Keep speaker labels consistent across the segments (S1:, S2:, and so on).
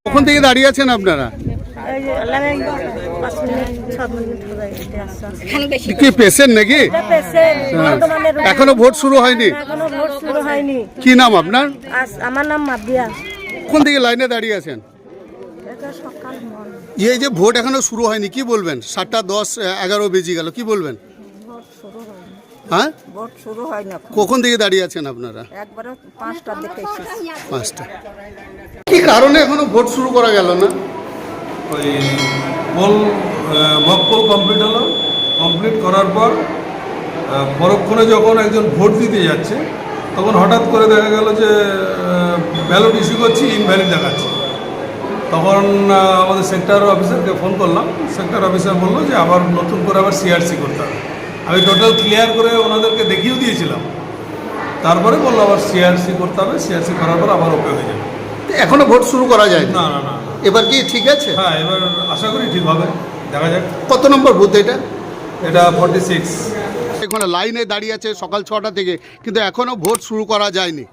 S1: কখন থেকে দাঁড়িয়ে আছেন আপনারা? কি পেশেন্ট নাকি? এখনো ভোট শুরু হয়নি? কি নাম আপনার?
S2: আমার নাম মাদিয়া।
S1: কোন থেকে লাইনে দাঁড়িয়ে আছেন? এই যে ভোট এখনো শুরু হয়নি, কি বলবেন? 7টা 10 11 বেজে গেল, কি বলবেন? হ্যাঁ,
S2: ভোট শুরু হয় না।
S1: কখন থেকে দাঁড়িয়ে আছেন আপনারা?
S2: একবারে 5টার দিকে এসেছি।
S1: 5টা। কি কারণে এখনো ভোট শুরু করা গেল না?
S3: ওই মক পোল কমপ্লিট হলো, কমপ্লিট করার পর পরক্ষণে যখন একজন ভোট দিতে যাচ্ছে তখন হঠাৎ করে দেখা গেল যে ব্যালট ইস্যু করছি, ইনভ্যালিড দেখাচ্ছে। তখন আমাদের সেক্টর অফিসারকে ফোন করলাম, সেক্টর অফিসার বললো যে আবার নতুন করে আবার সিআরসি করতে হবে। আমি টোটাল ক্লিয়ার করে ওনাদেরকে দেখিয়েও দিয়েছিলাম, তারপরে বললো আবার সিআরসি করতে হবে, সিআরসি করার পর আবার ওকে হয়ে যাবে।
S1: এখনো ভোট শুরু করা যায়
S3: না না না,
S1: এবার কি ঠিক আছে?
S3: হ্যাঁ এবার আশা করি ঠিক হবে, দেখা যাক।
S1: কত নম্বর বুথ এটা?
S3: এটা 46।
S1: এখানে লাইনে দাঁড়িয়ে আছে সকাল 6টা থেকে, কিন্তু এখনো ভোট শুরু করা যায়নি।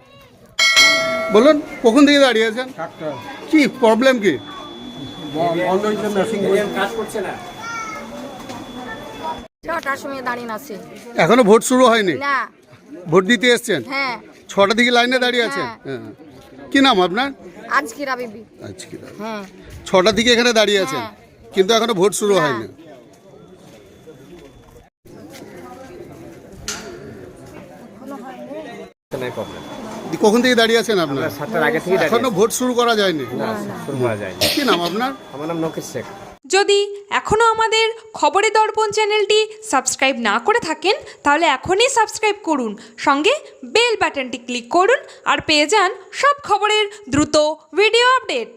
S1: বলুন কখন থেকে দাঁড়িয়ে আছেন? কি প্রবলেম কি?
S2: ছটার সময় দাঁড়িয়ে আছে।
S1: এখনো ভোট শুরু হয়নি?
S2: না।
S1: ভোট দিতে এসছেন?
S2: হ্যাঁ।
S1: 6টা থেকে লাইনে দাঁড়িয়ে আছেন? হ্যাঁ। কি নাম আপনার?
S2: আজকিরা বিবি।
S1: আজকে
S2: হ্যাঁ।
S1: 6টা থেকে এখানে দাঁড়িয়ে আছেন, কিন্তু এখনো ভোট শুরু হয়নি। কখন থেকে দাঁড়িয়ে আছেন আপনারা?
S4: 7টার আগে থেকে
S1: এখনো ভোট শুরু করা যায়নি?
S4: শুরু করা যায়নি।
S1: কি নাম আপনার?
S4: আমার নাম নকিস শেখ।
S5: যদি এখনও আমাদের খবরের দর্পণ চ্যানেলটি সাবস্ক্রাইব না করে থাকেন তাহলে এখনই সাবস্ক্রাইব করুন, সঙ্গে বেল বাটনটি ক্লিক করুন আর পেয়ে যান সব খবরের দ্রুত ভিডিও আপডেট।